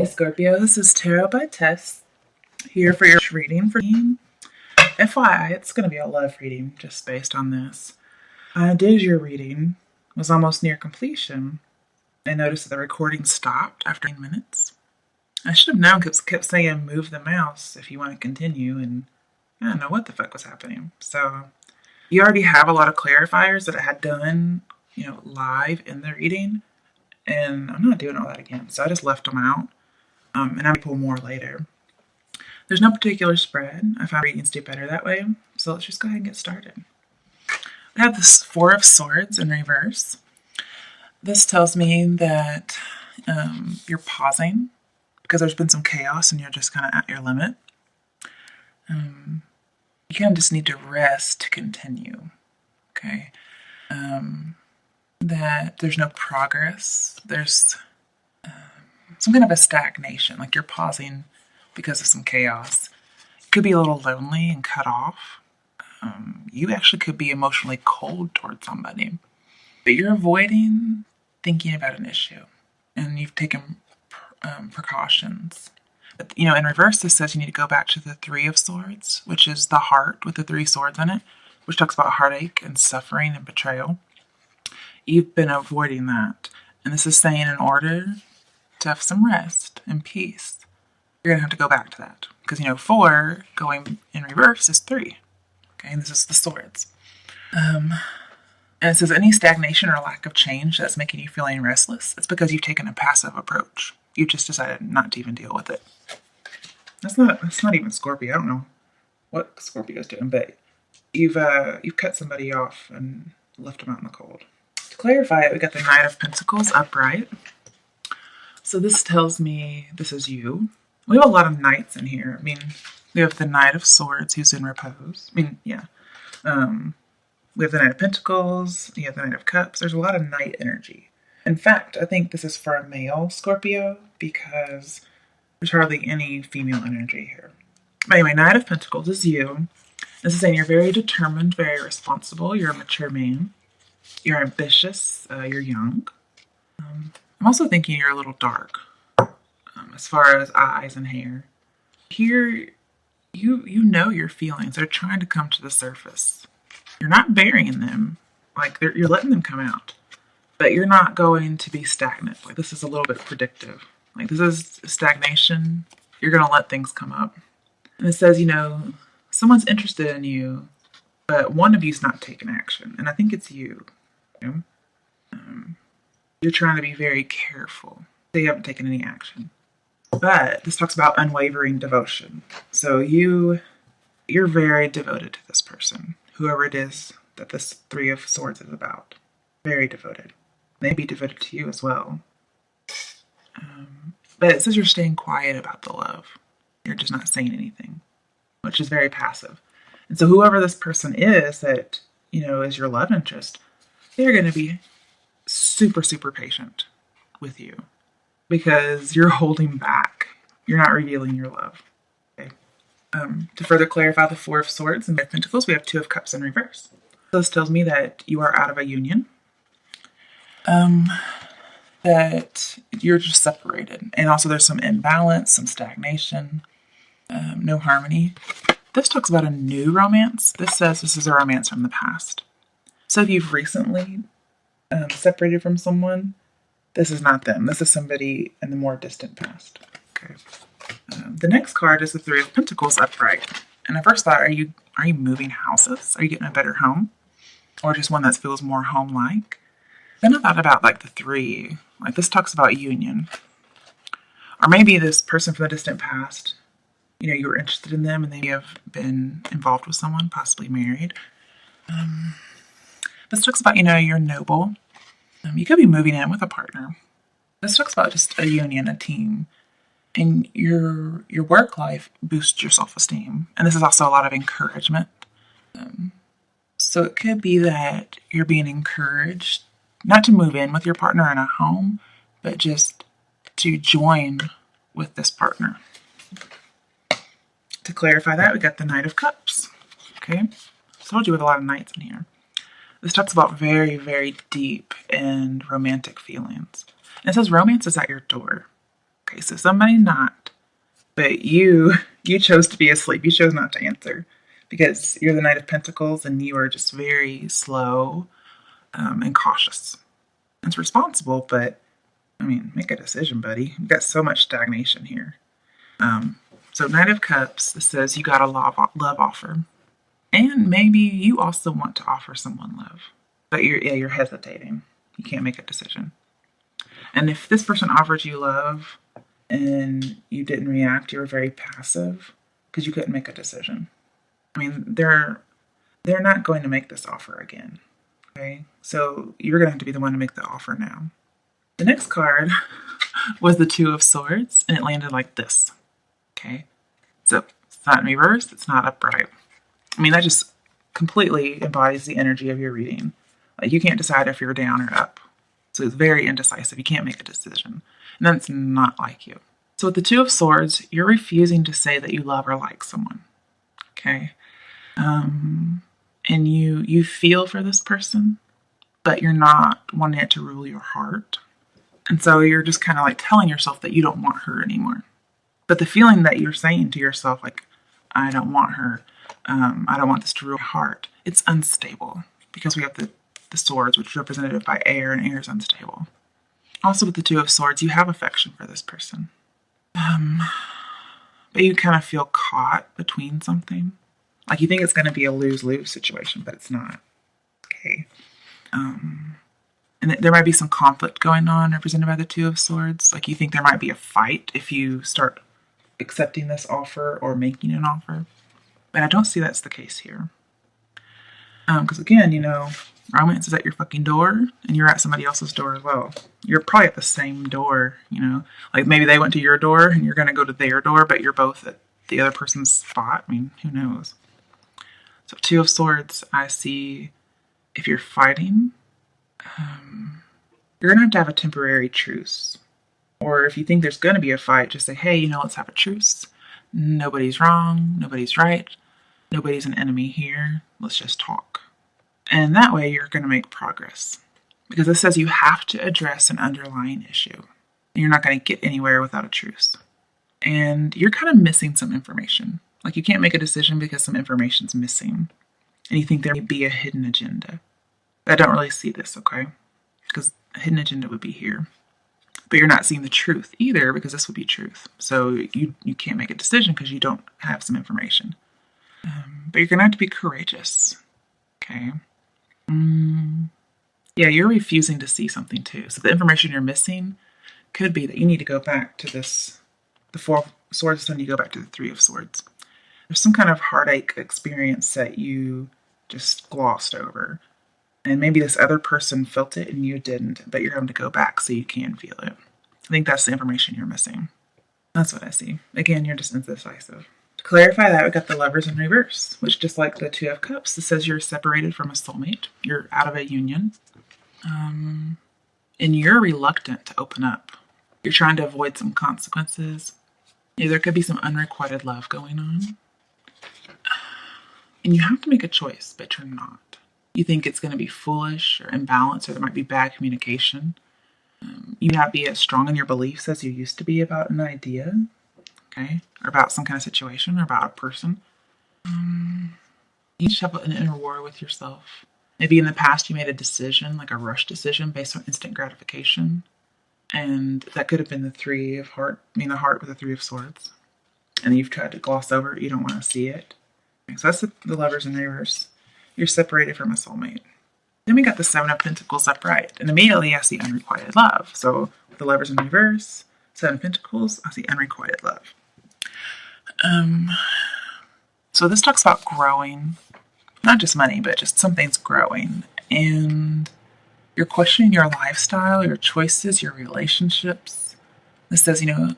Hey Scorpio, this is Tarot by Tess, here for your reading for me. FYI, it's going to be a love reading just based on this. I did your reading, was almost near completion. I noticed that the recording stopped after 10 minutes. I should have known because it kept saying move the mouse if you want to continue, and I don't know what the fuck was happening. So you already have a lot of clarifiers that I had done, live in the reading, and I'm not doing all that again, so I just left them out. And I'll pull more later. There's no particular spread. I found readings do better that way. So let's just go ahead and get started. I have this Four of Swords in reverse. This tells me that you're pausing because there's been some chaos and you're just kind of at your limit. You kind of just need to rest to continue. Okay. That there's no progress. There's some kind of a stagnation, like you're pausing because of some chaos. You could be a little lonely and cut off. You actually could be emotionally cold towards somebody, but you're avoiding thinking about an issue, and you've taken precautions. But, in reverse, this says you need to go back to the Three of Swords, which is the heart with the three swords in it, which talks about heartache and suffering and betrayal. You've been avoiding that, and this is saying in order to have some rest and peace, you're going to have to go back to that. Because, 4 going in reverse is 3. Okay, and this is the swords. And it says any stagnation or lack of change that's making you feeling restless, it's because you've taken a passive approach. You just decided not to even deal with it. That's not even Scorpio. I don't know what Scorpio's doing, but you've cut somebody off and left them out in the cold. To clarify it, we got the Knight of Pentacles upright. So this tells me this is you. We have a lot of knights in here. We have the Knight of Swords who's in repose. We have the Knight of Pentacles. You have the Knight of Cups. There's a lot of knight energy. In fact, I think this is for a male Scorpio because there's hardly any female energy here. But anyway, Knight of Pentacles is you. This is saying you're very determined, very responsible. You're a mature man. You're ambitious. You're young. I'm also thinking you're a little dark as far as eyes and hair. Here, you know your feelings. They're trying to come to the surface. You're not burying them. You're letting them come out. But you're not going to be stagnant. This is a little bit predictive. This is stagnation. You're going to let things come up. And it says, someone's interested in you, but one of you's not taking action. And I think it's you. You're trying to be very careful. They haven't taken any action. But this talks about unwavering devotion. So you're very devoted to this person, whoever it is that this Three of Swords is about. Very devoted. They be devoted to you as well. But it says you're staying quiet about the love. You're just not saying anything, which is very passive. And so whoever this person is that, is your love interest, they're going to be super, super patient with you because you're holding back. You're not revealing your love. Okay. To further clarify the Four of Swords and the Pentacles, we have Two of Cups in reverse. So this tells me that you are out of a union. That you're just separated. And also there's some imbalance, some stagnation, no harmony. This talks about a new romance. This says this is a romance from the past. So if you've recently separated from someone, this is not them. This is somebody in the more distant past. Okay. The next card is the Three of Pentacles upright. And I first thought, are you moving houses? Are you getting a better home? Or just one that feels more home-like? Then I thought about the three. This talks about union. Or maybe this person from the distant past, you were interested in them and they have been involved with someone, possibly married. This talks about, you're noble. You could be moving in with a partner. This talks about just a union, a team. And your work life boosts your self-esteem. And this is also a lot of encouragement. So it could be that you're being encouraged not to move in with your partner in a home, but just to join with this partner. To clarify that, we got the Knight of Cups. Okay? I told you with a lot of knights in here. This talks about very, very deep and romantic feelings. And it says romance is at your door. Okay, so somebody not, but you chose to be asleep. You chose not to answer because you're the Knight of Pentacles and you are just very slow and cautious. It's responsible, but I mean, make a decision, buddy. You've got so much stagnation here. So Knight of Cups, this says you got a love offer. And maybe you also want to offer someone love. But you're hesitating. You can't make a decision. And if this person offered you love and you didn't react, you were very passive because you couldn't make a decision. I mean, they're not going to make this offer again. Okay? So you're going to have to be the one to make the offer now. The next card was the Two of Swords, and it landed like this. Okay? So it's not in reverse, it's not upright. I mean, that just completely embodies the energy of your reading. Like, you can't decide if you're down or up. So it's very indecisive. You can't make a decision. And that's not like you. So with the Two of Swords, you're refusing to say that you love or like someone. Okay? And you feel for this person, but you're not wanting it to rule your heart. And so you're just kind of like telling yourself that you don't want her anymore. But the feeling that you're saying to yourself, like, I don't want her, I don't want this to rule my heart, it's unstable because we have the swords, which is represented by air, and air is unstable. Also with the Two of Swords, you have affection for this person. But you kind of feel caught between something. Like you think it's going to be a lose-lose situation, but it's not. Okay. And there might be some conflict going on represented by the Two of Swords. Like you think there might be a fight if you start accepting this offer or making an offer. But I don't see that's the case here. Because again, you know, romance is at your fucking door and you're at somebody else's door as well. You're probably at the same door, you know. Like maybe they went to your door and you're going to go to their door, but you're both at the other person's spot. I mean, who knows? So Two of Swords, I see if you're fighting, you're going to have a temporary truce. Or if you think there's going to be a fight, just say, hey, you know, let's have a truce. Nobody's wrong. Nobody's right. Nobody's an enemy here. Let's just talk. And that way you're going to make progress. Because it says you have to address an underlying issue. You're not going to get anywhere without a truce. And you're kind of missing some information. Like you can't make a decision because some information's missing. And you think there may be a hidden agenda. I don't really see this, okay? Because a hidden agenda would be here. But you're not seeing the truth either because this would be truth. So you can't make a decision because you don't have some information. But you're going to have to be courageous. Okay? Yeah, you're refusing to see something too. So the information you're missing could be that you need to go back to this, the Four of Swords, then you go back to the Three of Swords. There's some kind of heartache experience that you just glossed over. And maybe this other person felt it and you didn't, but you're having to go back so you can feel it. I think that's the information you're missing. That's what I see. Again, you're just indecisive. To clarify that, we got the Lovers in reverse, which just like the Two of Cups, this says you're separated from a soulmate. You're out of a union. And you're reluctant to open up. You're trying to avoid some consequences. Yeah, there could be some unrequited love going on. And you have to make a choice, but you're not. You think it's going to be foolish or imbalanced, or there might be bad communication. You may not be as strong in your beliefs as you used to be about an idea, okay, or about some kind of situation, or about a person. You just have an inner war with yourself. Maybe in the past you made a decision, like a rush decision based on instant gratification, and that could have been the Three of Heart. I mean, the heart with the Three of Swords, and you've tried to gloss over it. You don't want to see it. Okay, so that's the Lovers in reverse. You're separated from a soulmate. Then we got the Seven of Pentacles upright. And immediately I see unrequited love. So with the Lovers in reverse, Seven of Pentacles, I see unrequited love. So this talks about growing. Not just money, but just something's growing. And you're questioning your lifestyle, your choices, your relationships. This says, you know,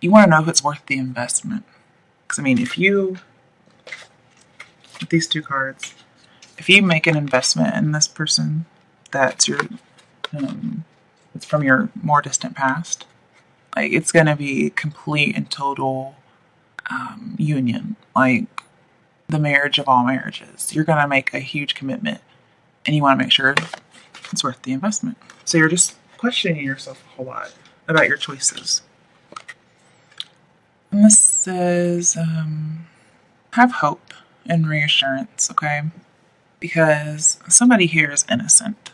you want to know if it's worth the investment. Because, I mean, if you, with these two cards, if you make an investment in this person that's your, it's from your more distant past, like it's going to be complete and total union, like the marriage of all marriages. You're going to make a huge commitment, and you want to make sure it's worth the investment. So you're just questioning yourself a whole lot about your choices. And this says, have hope and reassurance, okay? Because somebody here is innocent.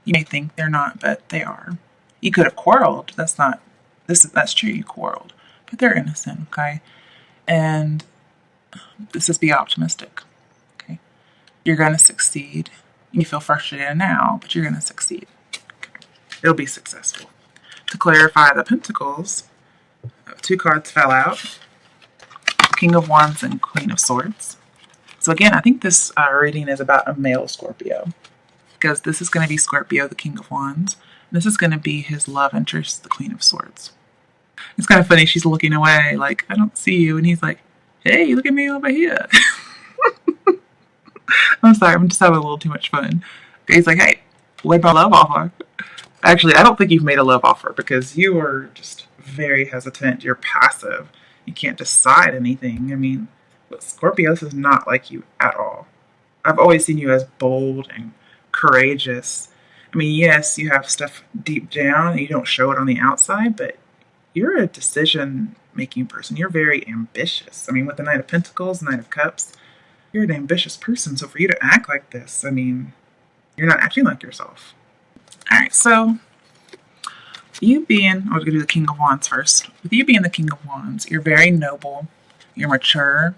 You may think they're not, but they are. You could have quarreled. That's true, you quarreled. But they're innocent, okay? And this is be optimistic, okay? You're going to succeed. You feel frustrated now, but you're going to succeed. Okay? It'll be successful. To clarify the Pentacles, 2 cards fell out. King of Wands and Queen of Swords. So again, I think this reading is about a male Scorpio, because this is going to be Scorpio, the King of Wands. And this is going to be his love interest, the Queen of Swords. It's kind of funny. She's looking away, like, I don't see you. And he's like, hey, look at me over here. I'm sorry, I'm just having a little too much fun. He's like, hey, where'd my love offer? Actually, I don't think you've made a love offer, because you are just very hesitant. You're passive. You can't decide anything. I mean, Scorpio, this is not like you at all. I've always seen you as bold and courageous. I mean, yes, you have stuff deep down and you don't show it on the outside, but you're a decision-making person. You're very ambitious. I mean, with the Knight of Pentacles, Knight of Cups, you're an ambitious person. So for you to act like this, I mean, you're not acting like yourself. All right, so you being, I was going to do the King of Wands first. With you being the King of Wands, you're very noble, you're mature,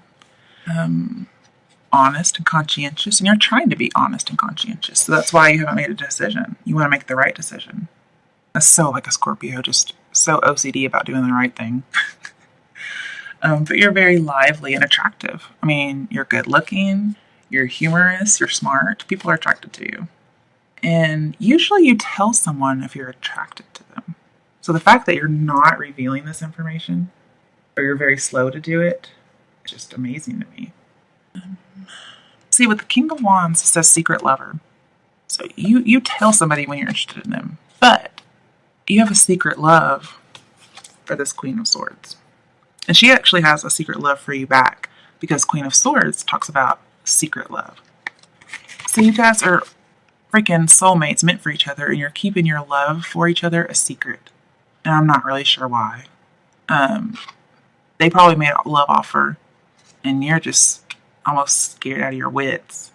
honest and conscientious, and you're trying to be honest and conscientious. So that's why you haven't made a decision. You want to make the right decision. That's so like a Scorpio, just so OCD about doing the right thing. But you're very lively and attractive. I mean, you're good looking, you're humorous, you're smart. People are attracted to you. And usually you tell someone if you're attracted to them. So the fact that you're not revealing this information, or you're very slow to do it, is just amazing to me. See, with the King of Wands, it says secret lover. So you tell somebody when you're interested in them, but you have a secret love for this Queen of Swords. And she actually has a secret love for you back, because Queen of Swords talks about secret love. So you guys are freaking soulmates, meant for each other, and you're keeping your love for each other a secret. And I'm not really sure why. They probably made a love offer, and you're just almost scared out of your wits.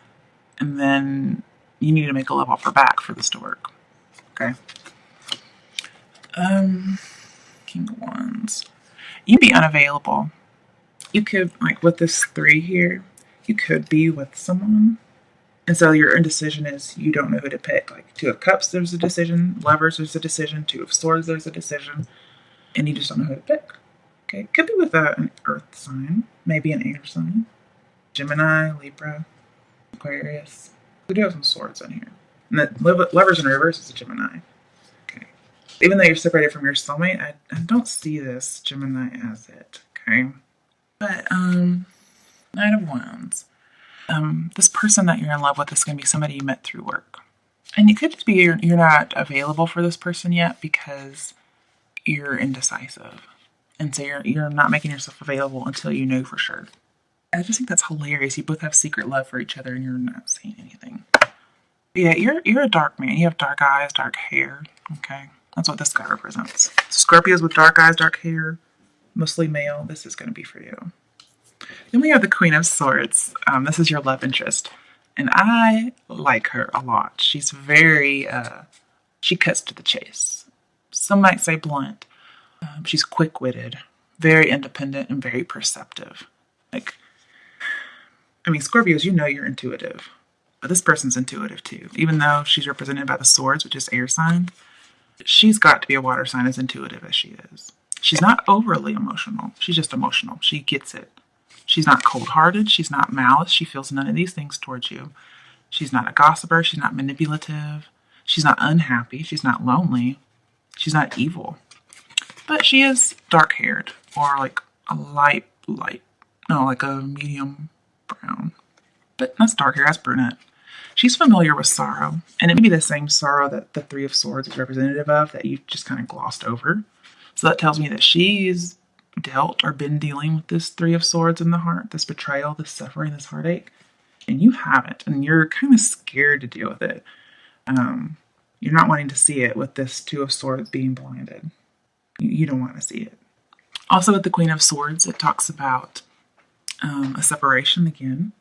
And then you need to make a love offer back for this to work. Okay? King of Wands. You'd be unavailable. You could, like with this 3 here, you could be with someone. And so your indecision is you don't know who to pick. Like 2 of Cups, there's a decision. Lovers, there's a decision. 2 of Swords, there's a decision. And you just don't know who to pick. Okay, it could be with an earth sign. Maybe an air sign. Gemini, Libra, Aquarius. We do have some swords in here. And the Lovers in reverse is a Gemini. Okay. Even though you're separated from your soulmate, I don't see this Gemini as it. Okay. But, Knight of Wands. This person that you're in love with is going to be somebody you met through work. And it could just be you're not available for this person yet because you're indecisive. And so you're not making yourself available until you know for sure. I just think that's hilarious. You both have secret love for each other and you're not saying anything. Yeah, you're a dark man. You have dark eyes, dark hair. Okay, that's what this guy represents. So Scorpios with dark eyes, dark hair, mostly male. This is going to be for you. Then we have the Queen of Swords. This is your love interest. And I like her a lot. She's very, she cuts to the chase. Some might say blunt. She's quick-witted, very independent, and very perceptive. Like, I mean, Scorpios, you know you're intuitive. But this person's intuitive too. Even though she's represented by the swords, which is air sign, she's got to be a water sign as intuitive as she is. She's not overly emotional. She's just emotional. She gets it. She's not cold-hearted. She's not malice. She feels none of these things towards you. She's not a gossiper. She's not manipulative. She's not unhappy. She's not lonely. She's not evil. But she is dark-haired, or like a like a medium brown. But that's dark hair, that's brunette. She's familiar with sorrow, and it may be the same sorrow that the 3 of Swords is representative of that you just kind of glossed over. So that tells me that she's dealt or been dealing with this 3 of Swords in the heart, this betrayal, this suffering, this heartache, and you haven't, and you're kind of scared to deal with it. You're not wanting to see it with this 2 of Swords being blinded. You don't want to see it. Also with the Queen of Swords, it talks about a separation again.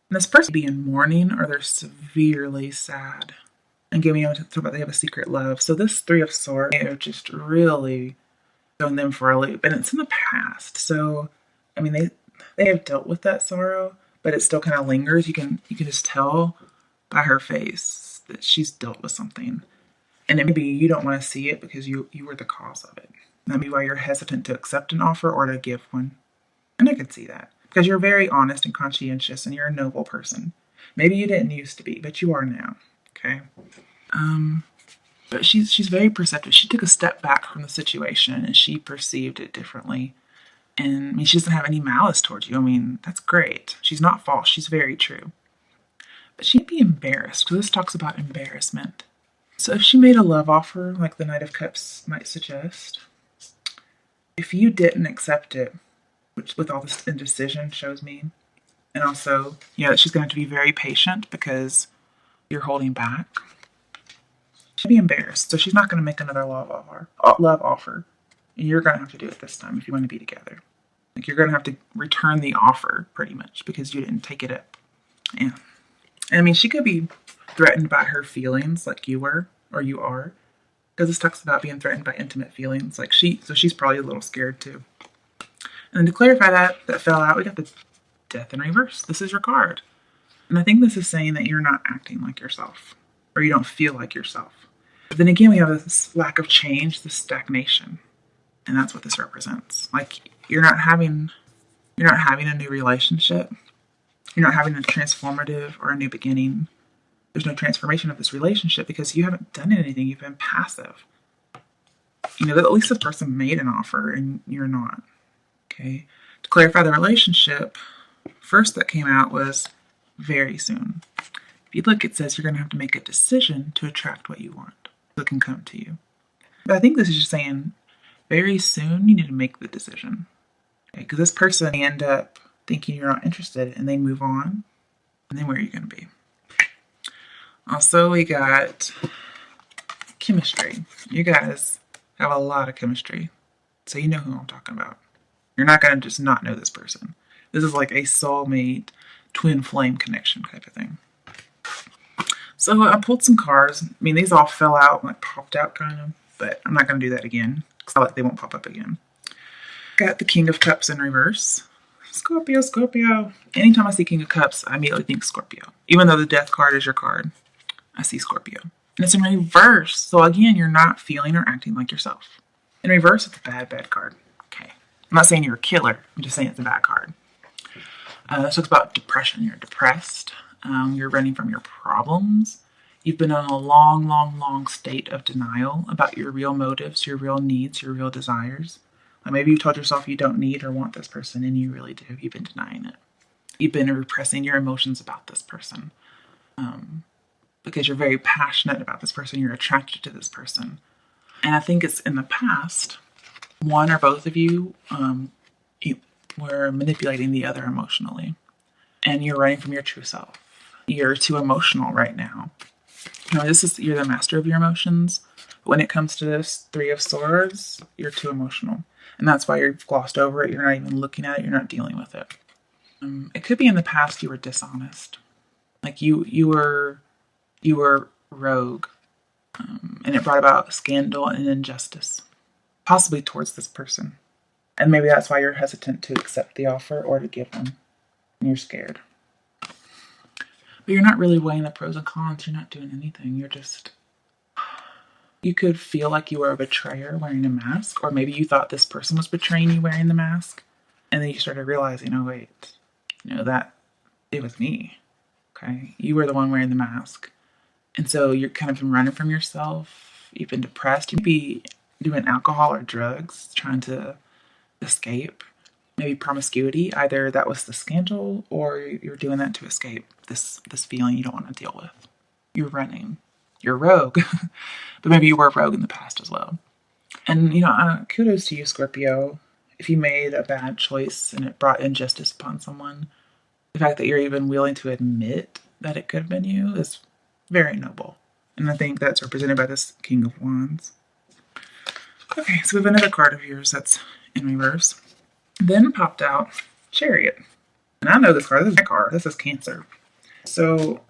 And this person could be in mourning or they're severely sad. And giving you talk about they have a secret love. So this Three of Swords, they have just really thrown them for a loop. And it's in the past. So, I mean, they have dealt with that sorrow, but it still kind of lingers. You can just tell by her face that she's dealt with something. And maybe you don't want to see it because you were the cause of it. That may be why you're hesitant to accept an offer or to give one. And I can see that. Because you're very honest and conscientious and you're a noble person. Maybe you didn't used to be, but you are now. Okay? But she's very perceptive. She took a step back from the situation and she perceived it differently. And I mean, she doesn't have any malice towards you. I mean, that's great. She's not false. She's very true. But she'd be embarrassed because this talks about embarrassment. So if she made a love offer, like the Knight of Cups might suggest, if you didn't accept it, which with all this indecision shows me, and also, that she's going to be very patient because you're holding back, she'd be embarrassed. So she's not going to make another love offer. And you're going to have to do it this time if you want to be together. Like you're going to have to return the offer pretty much because you didn't take it up. Yeah. And I mean, she could be threatened by her feelings like you were or you are. Because this talks about being threatened by intimate feelings. So she's probably a little scared too. And then to clarify that fell out, we got the Death in reverse. This is your card. And I think this is saying that you're not acting like yourself. Or you don't feel like yourself. But then again, we have this lack of change, this stagnation. And that's what this represents. Like you're not having a new relationship. You're not having a transformative or a new beginning. There's no transformation of this relationship because you haven't done anything. You've been passive. At least this person made an offer and you're not. Okay. To clarify the relationship, first that came out was very soon. If you look, it says you're going to have to make a decision to attract what you want. So it can come to you. But I think this is just saying very soon you need to make the decision. Okay? Because this person may end up thinking you're not interested and they move on. And then where are you going to be? Also, we got chemistry. You guys have a lot of chemistry. So you know who I'm talking about. You're not going to just not know this person. This is like a soulmate, twin flame connection type of thing. So I pulled some cards. I mean, these all fell out, like popped out kind of. But I'm not going to do that again. Because they won't pop up again. Got the King of Cups in reverse. Scorpio, Scorpio. Anytime I see King of Cups, I immediately think Scorpio. Even though the Death card is your card, I see Scorpio. And it's in reverse. So again, you're not feeling or acting like yourself. In reverse, it's a bad card. Okay. I'm not saying you're a killer. I'm just saying it's a bad card. So it's about depression. You're depressed. You're running from your problems. You've been in a long state of denial about your real motives, your real needs, your real desires. Maybe you told yourself you don't need or want this person, and you really do. You've been denying it. You've been repressing your emotions about this person. Because you're very passionate about this person. You're attracted to this person. And I think it's in the past, one or both of you were manipulating the other emotionally. And you're running from your true self. You're too emotional right now. You're the master of your emotions. When it comes to this Three of Swords, you're too emotional. And that's why you've glossed over it. You're not even looking at it. You're not dealing with it. It could be in the past you were dishonest. Like you were rogue. And it brought about scandal and injustice. Possibly towards this person. And maybe that's why you're hesitant to accept the offer or to give one. And you're scared. But you're not really weighing the pros and cons. You're not doing anything. You could feel like you were a betrayer wearing a mask. Or maybe you thought this person was betraying you wearing the mask. And then you started realizing, oh wait, that it was me. Okay? You were the one wearing the mask. And so you're kind of been running from yourself. You've been depressed. You'd be doing alcohol or drugs, trying to escape. Maybe promiscuity. Either that was the scandal or you're doing that to escape this feeling you don't want to deal with. You're running. You're rogue. But maybe you were rogue in the past as well. And, kudos to you, Scorpio. If you made a bad choice and it brought injustice upon someone, the fact that you're even willing to admit that it could have been you is very noble. And I think that's represented by this King of Wands. Okay, so we have another card of yours that's in reverse. Then popped out Chariot. And I know this card. This is my card. This is Cancer. So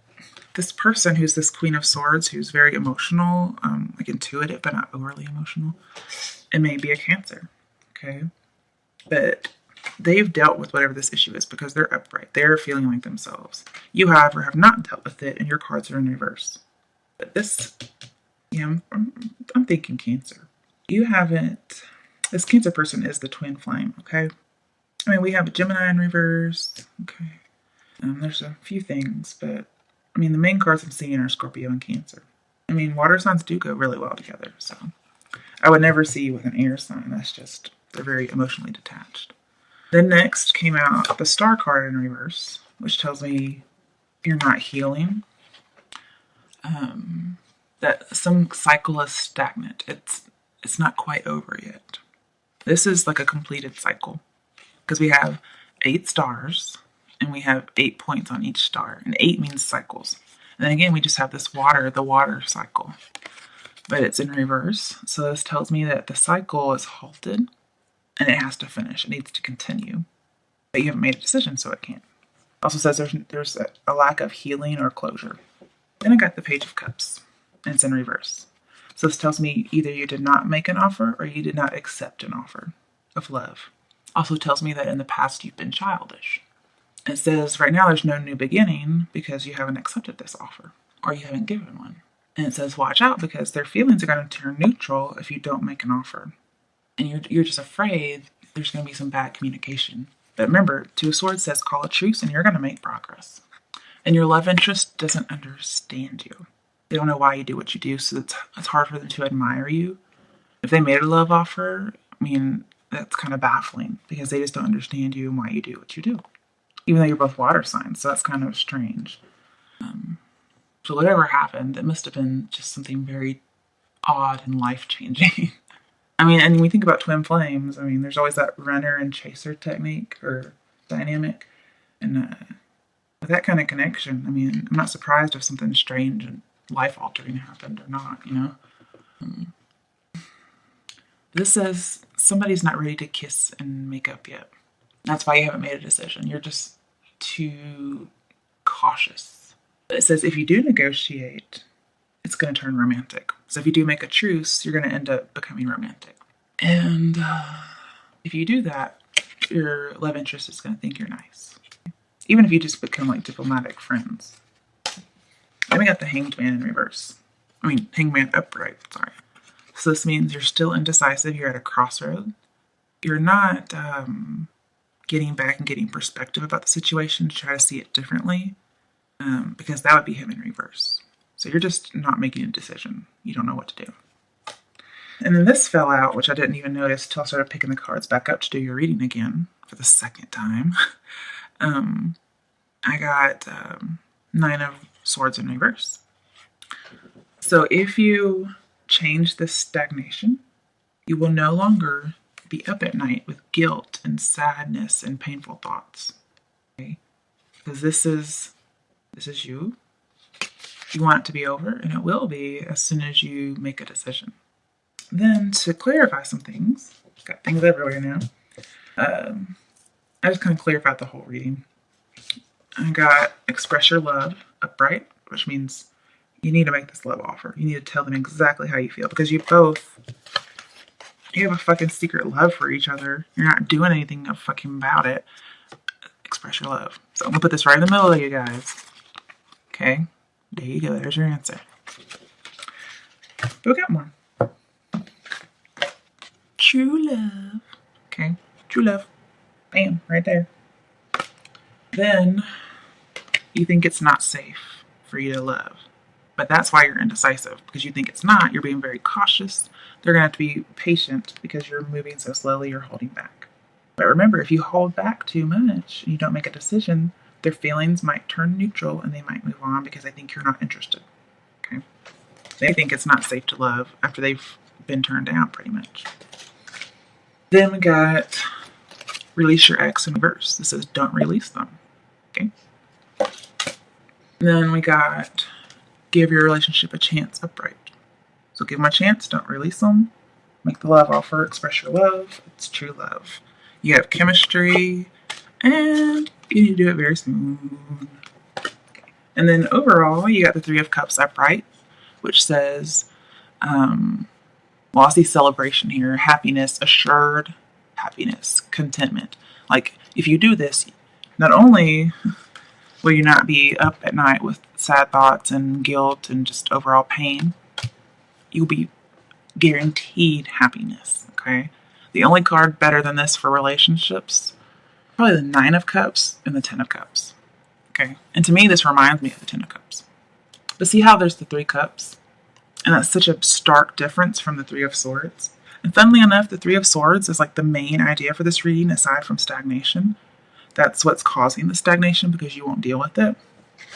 this person who's this Queen of Swords, who's very emotional, like intuitive, but not overly emotional, it may be a Cancer. Okay? But they've dealt with whatever this issue is because they're upright. They're feeling like themselves. You, however, have not dealt with it, and your cards are in reverse. But this, I'm thinking Cancer. You haven't. This Cancer person is the twin flame, okay? I mean, we have a Gemini in reverse, okay? There's a few things, but I mean, the main cards I'm seeing are Scorpio and Cancer. I mean, water signs do go really well together, so I would never see you with an air sign. That's just, they're very emotionally detached. Then next came out the Star card in reverse, which tells me you're not healing. That some cycle is stagnant. It's not quite over yet. This is like a completed cycle because we have 8 stars and we have 8 points on each star, and 8 means cycles. And then again, we just have this the water cycle, but it's in reverse. So this tells me that the cycle is halted and it has to finish. It needs to continue, but you haven't made a decision, so it can't. Also says there's a lack of healing or closure. Then I got the Page of Cups, and it's in reverse. So this tells me either you did not make an offer or you did not accept an offer of love. Also tells me that in the past you've been childish. And it says right now there's no new beginning because you haven't accepted this offer or you haven't given one. And it says watch out because their feelings are going to turn neutral if you don't make an offer. And you're just afraid there's going to be some bad communication. But remember, Two of Swords says call a truce and you're going to make progress. And your love interest doesn't understand you. They don't know why you do what you do, so it's hard for them to admire you. If they made a love offer, I mean, that's kind of baffling because they just don't understand you and why you do what you do. Even though you're both water signs, so that's kind of strange. So whatever happened, it must have been just something very odd and life-changing. I mean, and when we think about twin flames, I mean, there's always that runner and chaser technique or dynamic. And with that kind of connection, I mean, I'm not surprised if something strange and life-altering happened or not, you know? This says somebody's not ready to kiss and make up yet. That's why you haven't made a decision. You're just too cautious. It says if you do negotiate, it's going to turn romantic. So if you do make a truce, you're going to end up becoming romantic. And if you do that, your love interest is going to think you're nice. Even if you just become like diplomatic friends. Then we got the Hanged Man in reverse. I mean, Hanged Man upright, sorry. So this means you're still indecisive. You're at a crossroad. You're not getting back and getting perspective about the situation to try to see it differently, because that would be him in reverse. So you're just not making a decision. You don't know what to do. And then this fell out, which I didn't even notice until I started picking the cards back up to do your reading again for the second time. I got 9 of Swords in reverse. So if you change this stagnation, you will no longer be up at night with guilt and sadness and painful thoughts. Okay? Because this is you. You want it to be over, and it will be as soon as you make a decision. Then to clarify some things, got things everywhere now. I just kind of clarified the whole reading. I got express your love upright, which means you need to make this love offer. You need to tell them exactly how you feel because you have a fucking secret love for each other. You're not doing anything fucking about it. Express your love. So I'm gonna put this right in the middle of you guys. Okay, there you go. There's your answer. But we got more. True love. Okay, true love. Bam, right there. Then you think it's not safe for you to love. But that's why you're indecisive, because you think it's not. You're being very cautious. They're going to have to be patient because you're moving so slowly, you're holding back. But remember, if you hold back too much and you don't make a decision, their feelings might turn neutral and they might move on because they think you're not interested. Okay? They think it's not safe to love after they've been turned down, pretty much. Then we got release your ex in reverse. This says don't release them. Okay? Then we got give your relationship a chance upright. So give them a chance, don't release them. make the love offer, express your love. It's true love. You have chemistry, and you need to do it very soon. And then overall, you got the Three of Cups upright, which says, well, I see celebration here, happiness, assured happiness, contentment. Like, if you do this, not only will you not be up at night with sad thoughts and guilt and just overall pain, you'll be guaranteed happiness, okay? The only card better than this for relationships, probably the Nine of Cups and the Ten of Cups, okay? And to me, this reminds me of the Ten of Cups. But see how there's the Three Cups? And that's such a stark difference from the Three of Swords. And funnily enough, the Three of Swords is like the main idea for this reading aside from stagnation. That's what's causing the stagnation because you won't deal with it.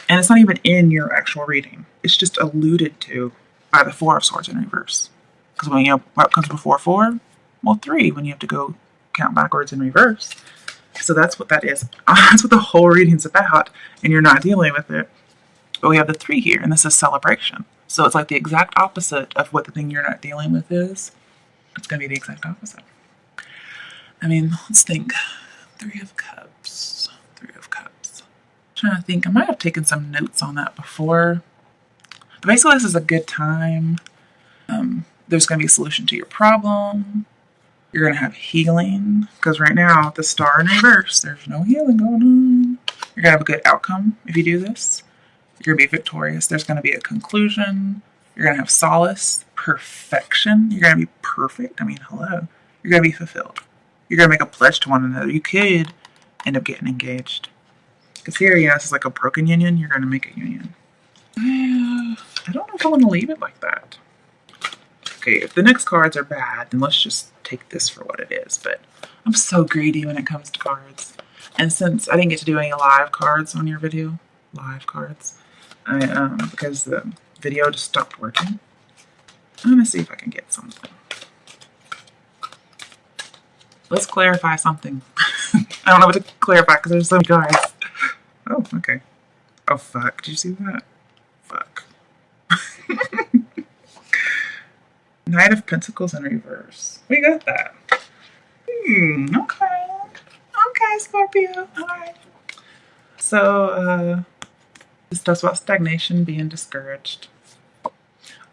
And it's not even in your actual reading. It's just alluded to by the Four of Swords in reverse. Because when you know what comes before 4? Well, 3 when you have to go count backwards in reverse. So that's what that is. That's what the whole reading's about, and you're not dealing with it. But we have the 3 here, and this is celebration. So it's like the exact opposite of what the thing you're not dealing with is. It's going to be the exact opposite. I mean, let's think. 3 of Cups. 3 of Cups. I'm trying to think. I might have taken some notes on that before. But basically, this is a good time. There's going to be a solution to your problem. You're going to have healing. Because right now, the Star in reverse, there's no healing going on. You're going to have a good outcome if you do this. You're going to be victorious. There's going to be a conclusion. You're going to have solace, perfection. You're going to be perfect. I mean, hello. You're going to be fulfilled. You're going to make a pledge to one another. You could end up getting engaged. Because here, yeah, this is like a broken union. You're going to make a union. I don't know if I want to leave it like that. Okay, if the next cards are bad, then let's just take this for what it is. But I'm so greedy when it comes to cards. And since I didn't get to do any live cards on your video, because the video just stopped working, I'm going to see if I can get something. Let's clarify something. I don't know what to clarify because there's so many cards. Oh, okay. Oh, fuck. Did you see that? Fuck. Knight of Pentacles in reverse. We got that. Okay. Okay, Scorpio. Alright. So, this talks about stagnation, being discouraged.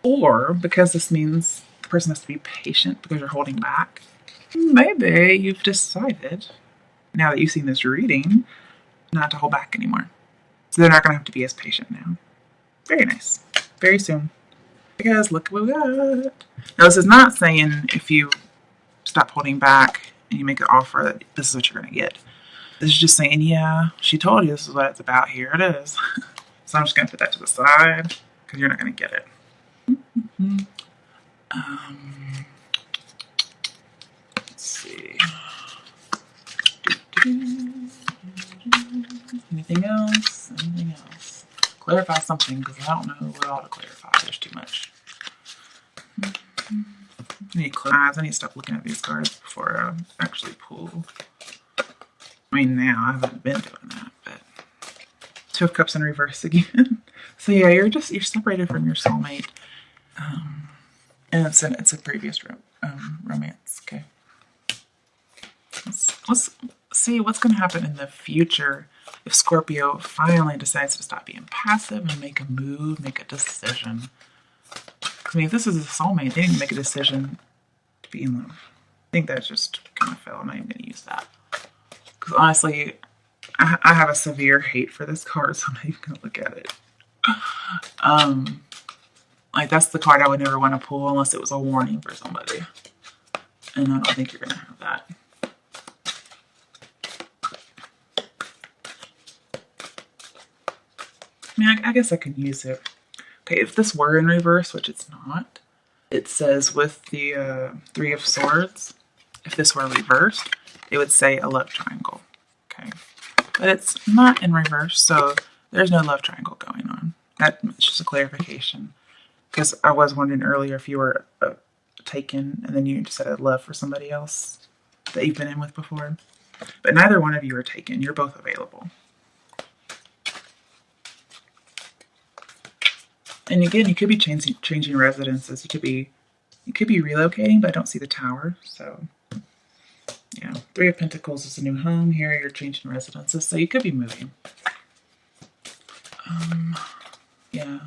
Or, because this means the person has to be patient because you're holding back, maybe you've decided, now that you've seen this reading, not to hold back anymore. So they're not going to have to be as patient now. Very nice. Very soon. Because look what we got. Now, this is not saying if you stop holding back and you make an offer that this is what you're going to get. This is just saying, yeah, she told you this is what it's about. Here it is. So I'm just going to put that to the side because you're not going to get it. Let's see. Anything else? Anything else? Clarify something because I don't know what all to clarify. There's too much. I need to close. I need to stop looking at these cards before I actually pull. I mean, now I haven't been doing that, but Two of Cups in reverse again. So yeah, you're separated from your soulmate, and it's a previous romance. Okay, let's see what's going to happen in the future if Scorpio finally decides to stop being passive and make a move, make a decision. I mean, if this is a soulmate, they didn't make a decision to be in love. I think that just kind of fell. I'm not even going to use that. Because honestly, I have a severe hate for this card, so I'm not even going to look at it. Like, that's the card I would never want to pull unless it was a warning for somebody. And I don't think you're going to have that. I mean, I guess I can use it. Okay, if this were in reverse, which it's not, it says with the Three of Swords, if this were reversed, it would say a love triangle. Okay, but it's not in reverse, so there's no love triangle going on. That's just a clarification. Because I was wondering earlier if you were taken and then you just had a love for somebody else that you've been in with before. But neither one of you are taken. You're both available. And again, you could be changing residences. You could be, You could be relocating, but I don't see the tower. So, yeah. Three of Pentacles is a new home. Here you're changing residences, so you could be moving. Yeah.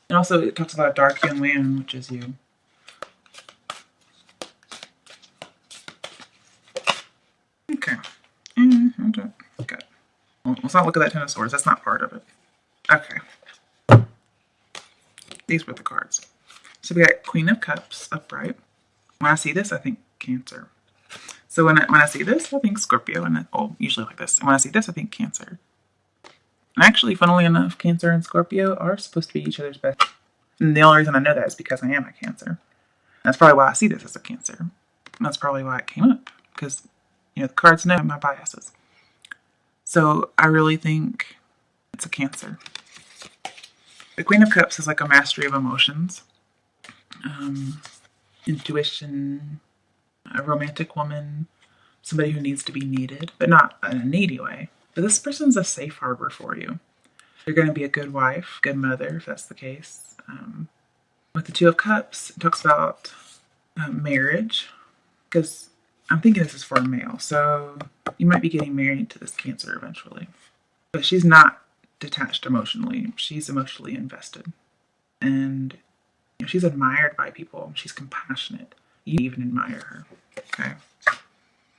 And also it talks about a dark young man, which is you. Okay. Okay. Well, let's not look at that Ten of Swords. That's not part of it. Okay. These were the cards. So we got Queen of Cups upright. When I see this, I think Cancer. So when I see this, I think Scorpio. And usually like this. And when I see this, I think Cancer. And actually, funnily enough, Cancer and Scorpio are supposed to be each other's best. And the only reason I know that is because I am a Cancer. That's probably why I see this as a Cancer. And that's probably why it came up. Because, the cards know my biases. So I really think it's a Cancer. The Queen of Cups is like a mastery of emotions. Intuition, a romantic woman, somebody who needs to be needed, but not in a needy way. But this person's a safe harbor for you. You're going to be a good wife, good mother, if that's the case. With the Two of Cups, it talks about marriage, because I'm thinking this is for a male, so you might be getting married to this Cancer eventually. But she's not detached emotionally. She's emotionally invested. And she's admired by people. She's compassionate. You even admire her. Okay.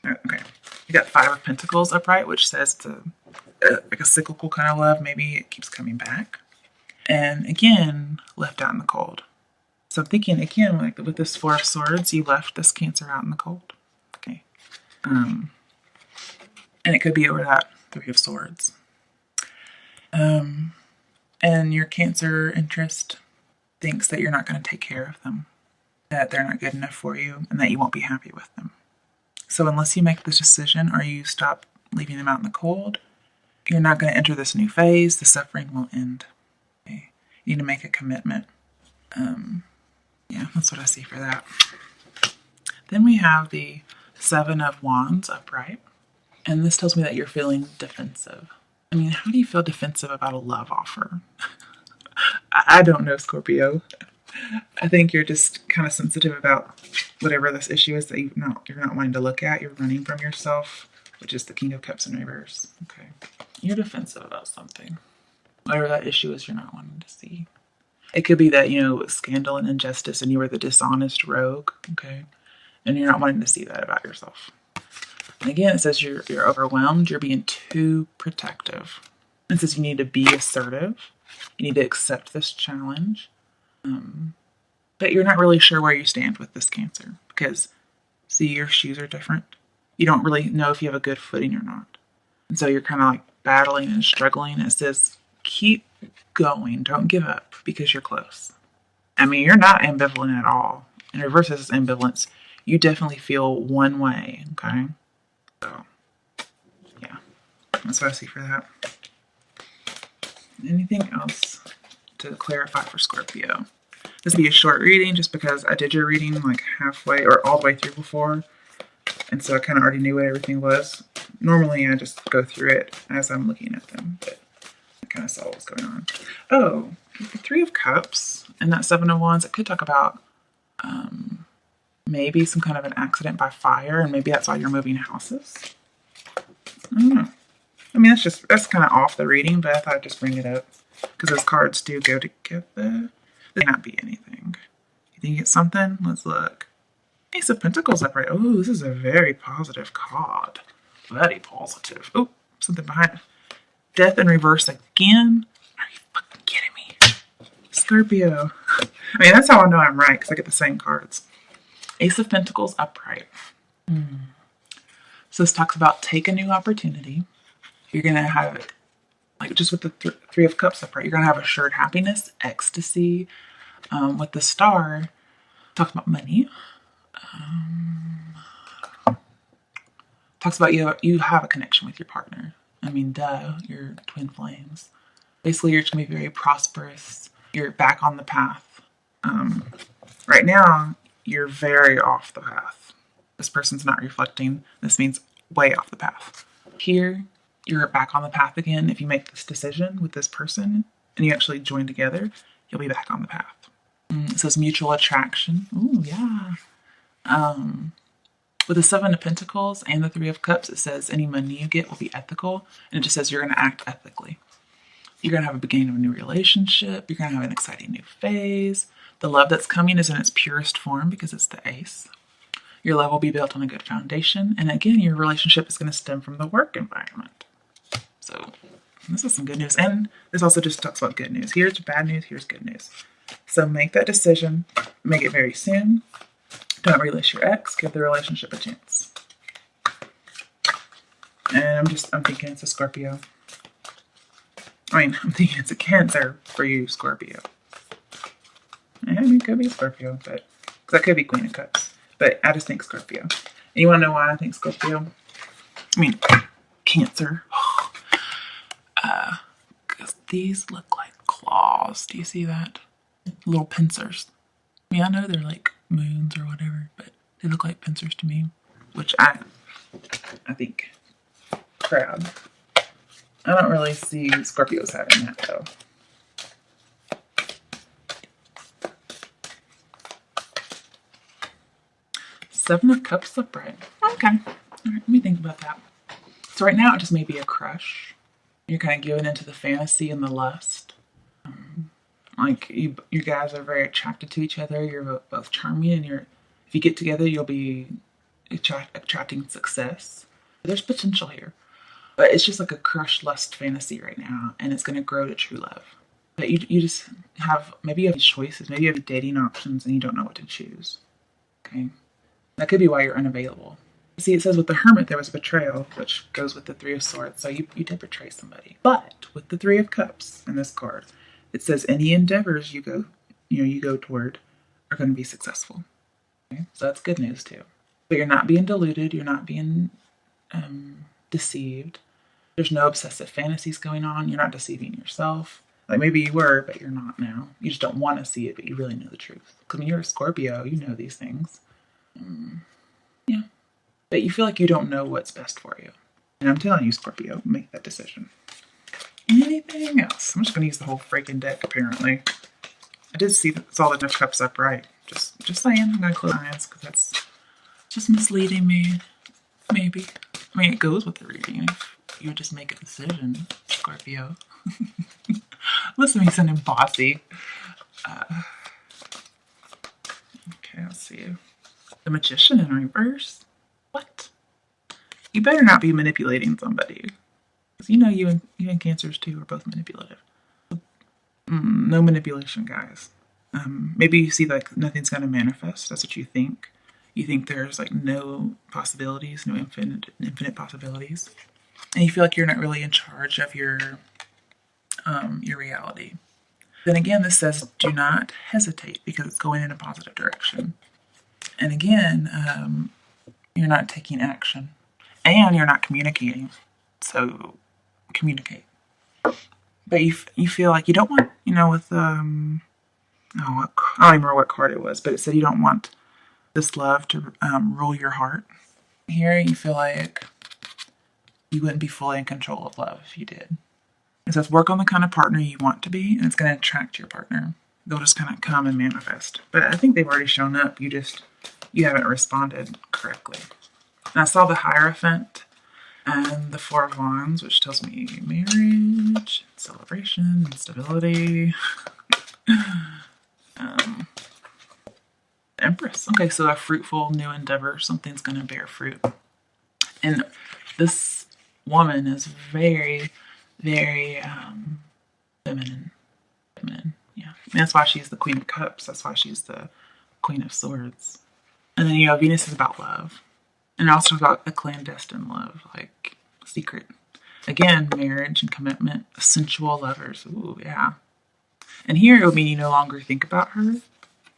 Okay. You got Five of Pentacles upright, which says like a cyclical kind of love. Maybe it keeps coming back. And again, left out in the cold. So I'm thinking again, like with this Four of Swords, you left this Cancer out in the cold. Okay. And it could be over that Three of Swords. And your Cancer interest thinks that you're not going to take care of them, that they're not good enough for you, and that you won't be happy with them. So unless you make this decision or you stop leaving them out in the cold, you're not going to enter this new phase. The suffering will end. Okay? You need to make a commitment. Yeah, that's what I see for that. Then we have the Seven of Wands upright. And this tells me that you're feeling defensive. I mean, how do you feel defensive about a love offer? I don't know, Scorpio. I think you're just kind of sensitive about whatever this issue is that you're not wanting to look at. You're running from yourself, which is the King of Cups in reverse. Okay. You're defensive about something. Whatever that issue is you're not wanting to see. It could be that, scandal and injustice and you were the dishonest rogue, okay? And you're not wanting to see that about yourself. And again, it says you're overwhelmed. You're being too protective. It says you need to be assertive. You need to accept this challenge. But you're not really sure where you stand with this Cancer because, see, your shoes are different. You don't really know if you have a good footing or not. And so you're kind of like battling and struggling. It says keep going. Don't give up because you're close. I mean, you're not ambivalent at all. In reverse, this is ambivalence. You definitely feel one way, okay? So, yeah. That's what I see for that. Anything else to clarify for Scorpio? This will be a short reading just because I did your reading like halfway or all the way through before. And so I kind of already knew what everything was. Normally I just go through it as I'm looking at them, but I kind of saw what was going on. Oh, the Three of Cups and that Seven of Wands, it could talk about maybe some kind of an accident by fire, and maybe that's why you're moving houses. I don't know. I mean, that's kind of off the reading, but I thought I'd just bring it up because those cards do go together. This may not be anything. You think it's something? Let's look. Ace of Pentacles upright. Oh, this is a very positive card. Very positive. Oh, something behind it. Death in reverse again. Are you fucking kidding me? Scorpio. I mean, that's how I know I'm right because I get the same cards. Ace of Pentacles upright. So this talks about take a new opportunity. You're going to have it, like just with the Three of Cups upright, you're going to have assured happiness, ecstasy. With the Star, talks about money. Talks about you have a connection with your partner. I mean, duh, you're twin flames. Basically, you're going to be very prosperous. You're back on the path. Right now, you're very off the path. This person's not reflecting. This means way off the path. Here, you're back on the path again. If you make this decision with this person and you actually join together, you'll be back on the path. It says mutual attraction. Ooh, yeah. With the Seven of Pentacles and the Three of Cups, it says any money you get will be ethical. And it just says you're going to act ethically. You're going to have a beginning of a new relationship. You're going to have an exciting new phase. The love that's coming is in its purest form because it's the Ace. Your love will be built on a good foundation. And again, your relationship is going to stem from the work environment. So this is some good news. And this also just talks about good news. Here's bad news. Here's good news. So make that decision. Make it very soon. Don't release your ex. Give the relationship a chance. And I'm thinking it's a Scorpio. I'm thinking it's a Cancer for you, Scorpio. And it could be Scorpio, but that could be Queen of Cups. But I just think Scorpio. And you want to know why I think Scorpio? Cancer. Because these look like claws. Do you see that? Little pincers. I know they're like moons or whatever, but they look like pincers to me. Which I think crab. I don't really see Scorpios having that though. Seven of Cups upright. Okay. All right, let me think about that. So right now it just may be a crush. You're kind of giving into the fantasy and the lust. Like you guys are very attracted to each other. You're both charming, and if you get together, you'll be attracting success. There's potential here. But it's just like a crush lust fantasy right now, and it's going to grow to true love. But you just have, maybe you have choices, maybe you have dating options, and you don't know what to choose. Okay? That could be why you're unavailable. See, it says with the Hermit, there was betrayal, which goes with the Three of Swords, so you did betray somebody. But with the Three of Cups in this card, it says any endeavors you go toward are going to be successful. Okay? So that's good news too. But you're not being deluded, you're not being deceived. There's no obsessive fantasies going on. You're not deceiving yourself. Like maybe you were, but you're not now. You just don't want to see it, but you really know the truth. Because when you're a Scorpio, you know these things. Yeah. But you feel like you don't know what's best for you. And I'm telling you, Scorpio, make that decision. Anything else? I'm just going to use the whole freaking deck, apparently. I did saw the Enough Cups upright. Just saying. I'm going to close my eyes because that's just misleading me. Maybe. It goes with the reading. If you would just make a decision, Scorpio. Listen to me sounding bossy. Okay, let's see. The Magician in reverse? What? You better not be manipulating somebody. Because you and Cancers too are both manipulative. No manipulation, guys. Maybe you see like nothing's going to manifest. That's what you think. You think there's like no possibilities, no infinite possibilities. And you feel like you're not really in charge of your reality. Then again, this says do not hesitate because it's going in a positive direction. And again, you're not taking action and you're not communicating. So communicate. But you feel like you don't want, with, I don't remember what card it was, but it said you don't want this love to rule your heart. Here you feel like you wouldn't be fully in control of love if you did. It says work on the kind of partner you want to be, and it's going to attract your partner. They'll just kind of come and manifest. But I think they've already shown up. You haven't responded correctly. And I saw the Hierophant and the Four of Wands, which tells me marriage, celebration, stability. Empress. Okay, so a fruitful new endeavor. Something's going to bear fruit. And this woman is very, very feminine. Yeah. And that's why she's the Queen of Cups. That's why she's the Queen of Swords. And then, Venus is about love. And also about a clandestine love, like secret. Again, marriage and commitment, sensual lovers. Ooh, yeah. And here it would mean you no longer think about her,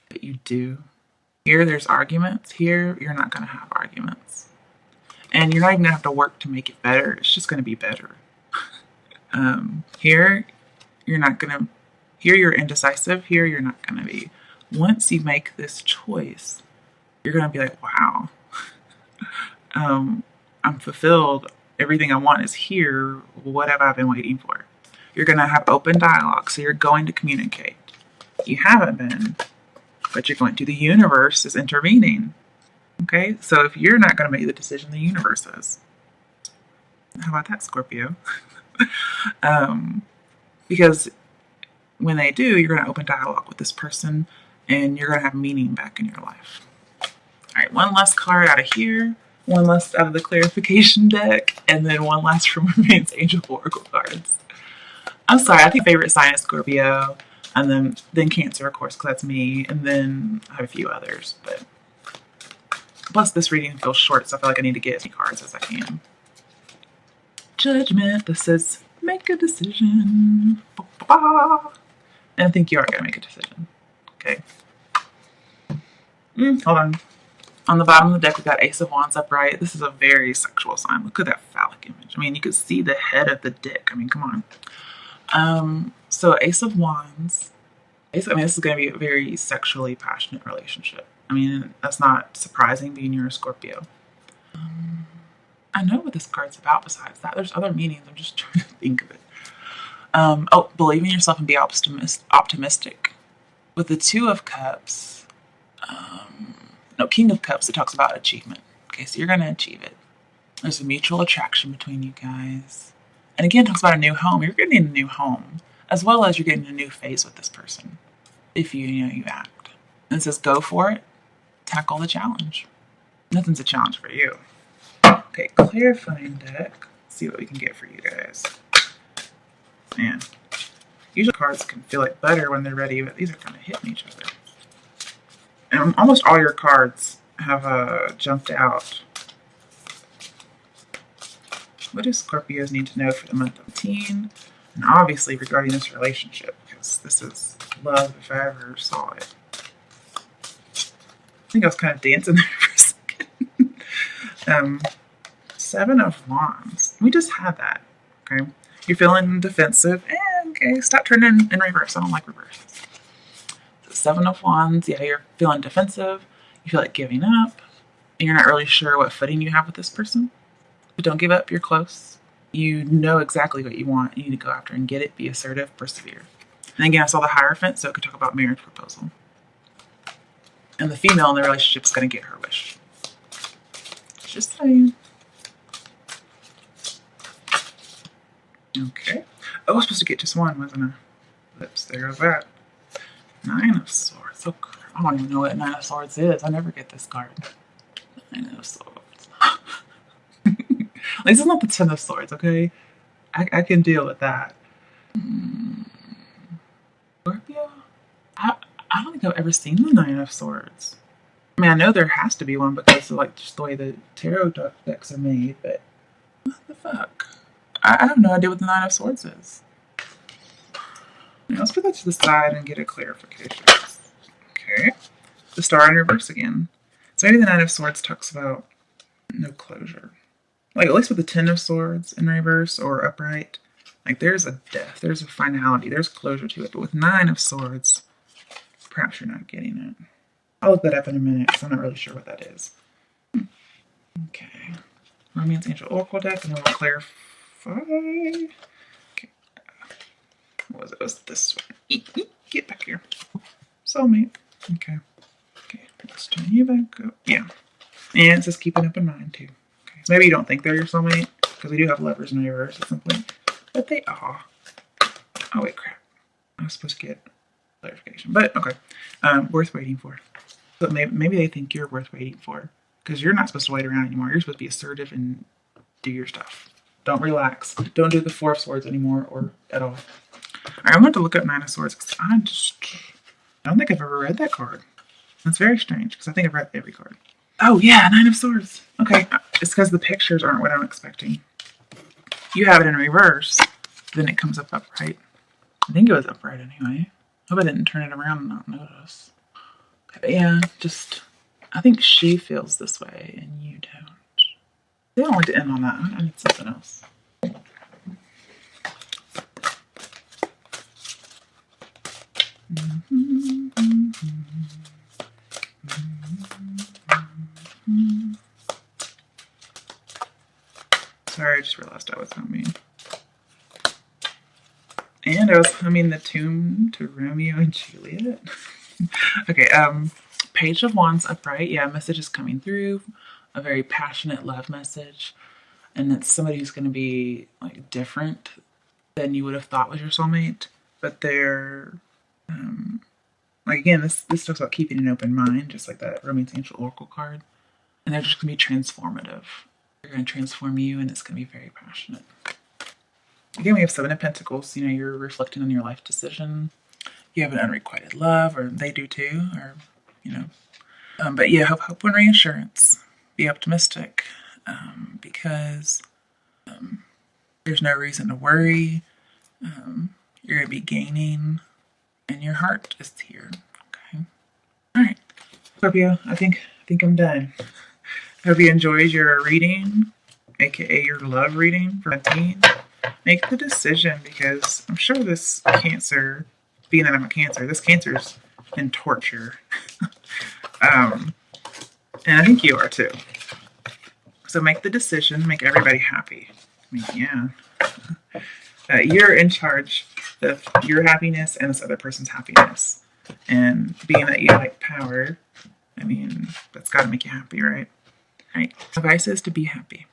but you do. Here there's arguments. Here you're not going to have arguments. And you're not even going to have to work to make it better. It's just going to be better. Here you're not going to, here you're indecisive. Here you're not going to be. Once you make this choice, you're going to be like, wow, I'm fulfilled. Everything I want is here. What have I been waiting for? You're going to have open dialogue. So you're going to communicate. You haven't been. but you're going to. The universe is intervening. Okay, so if you're not going to make the decision, the universe is. How about that, Scorpio? Because when they do, you're going to open dialogue with this person and you're going to have meaning back in your life. All right, one last card out of here, one last out of the clarification deck, and then one last from Mermaid's Angel Oracle cards. I'm sorry, I think favorite sign is Scorpio, and then Cancer, of course, because that's me, and then I have a few others. But plus, this reading feels short, so I feel like I need to get as many cards as I can. Judgment. This says make a decision. Ba-ba-ba. And I think you are going to make a decision. Okay. Hold on. On the bottom of the deck, we've got Ace of Wands upright. This is a very sexual sign. Look at that phallic image. I mean, you could see the head of the dick. I mean, come on. So Ace of Wands. This is going to be a very sexually passionate relationship. I mean, that's not surprising being you're a Scorpio. I know what this card's about besides that. There's other meanings. I'm just trying to think of it. Believe in yourself and be optimistic. With the Two of Cups, King of Cups, it talks about achievement. Okay, so you're going to achieve it. There's a mutual attraction between you guys. And again, it talks about a new home. You're getting a new home, as well as you're getting a new phase with this person, if you act. And it says, go for it. Tackle the challenge. Nothing's a challenge for you. Okay, clarifying deck. Let's see what we can get for you guys. Man, usually cards can feel like butter when they're ready, but these are kind of hitting each other. And almost all your cards have jumped out. What do Scorpios need to know for the month of teen? And obviously regarding this relationship, because this is love if I ever saw it. I think I was kind of dancing there for a second. Seven of Wands. We just had that. Okay. You're feeling defensive. Okay, stop turning in reverse. I don't like reverses. So Seven of Wands. Yeah, you're feeling defensive. You feel like giving up. And you're not really sure what footing you have with this person. But don't give up. You're close. You know exactly what you want. You need to go after and get it. Be assertive. Persevere. And again, I saw the Hierophant, so it could talk about marriage proposal. And the female in the relationship is going to get her wish. Just saying. Okay. Oh, I was supposed to get just one, wasn't I? Oops, there goes that. Nine of Swords. Oh, I don't even know what Nine of Swords is. I never get this card. Nine of Swords. This is not the Ten of Swords, okay? I can deal with that. Scorpio? I don't think I've ever seen the Nine of Swords. I mean, I know there has to be one because of like just the way the tarot decks are made, but what the fuck? I have no idea what the Nine of Swords is. Now, let's put that to the side and get a clarification. Okay. The Star in reverse again. So maybe the Nine of Swords talks about no closure. Like, at least with the Ten of Swords in reverse or upright, like there's a death, there's a finality, there's closure to it. But with Nine of Swords, perhaps you're not getting it. I'll look that up in a minute because I'm not really sure what that is. Okay. Romance Angel Oracle deck, and then we'll clarify. Okay. What was it? It was this one. Get back here. Soulmate. Okay. Okay. Let's turn you back up. Yeah. And it says keep it up in mind too. Okay. So maybe you don't think they're your soulmate because we do have lovers in reverse at some point. But they are. Oh wait, crap. I was supposed to get clarification. But okay. Worth waiting for. But maybe they think you're worth waiting for because you're not supposed to wait around anymore. You're supposed to be assertive and do your stuff. Don't relax. Don't do the Four of Swords anymore or at all. Alright, I want to look up Nine of Swords because I don't think I've ever read that card. That's very strange because I think I've read every card. Oh yeah, Nine of Swords. Okay, it's because the pictures aren't what I'm expecting. You have it in reverse, then it comes up upright. I think it was upright anyway. Hope I didn't turn it around and not notice. Okay, but yeah, I think she feels this way and you don't. I don't like to end on that. I need something else. Sorry, I just realized I was humming. And I was humming the tune to Romeo and Juliet. Okay, Page of Wands upright. Yeah, message is coming through. A very passionate love message. And it's somebody who's going to be like different than you would have thought was your soulmate. But they're, like again, this talks about keeping an open mind, just like that Romance Angel Oracle card. And they're just going to be transformative. They're going to transform you, and it's going to be very passionate. Again, we have Seven of Pentacles. You know, you're reflecting on your life decision. You have an unrequited love, or they do too, or, you know. But yeah, hope and reassurance. Be optimistic, because there's no reason to worry. You're going to be gaining, and your heart is here. Okay. All right, Scorpio. I think I'm done. Hope you enjoyed your reading, aka your love reading for 17. Make the decision, because I'm sure this Cancer, being that I'm a Cancer, this Cancer's in torture. And I think you are too. So make the decision, make everybody happy. I mean, yeah. You're in charge of your happiness and this other person's happiness. And being that you like power, I mean, that's got to make you happy, right? All right. Advice is to be happy.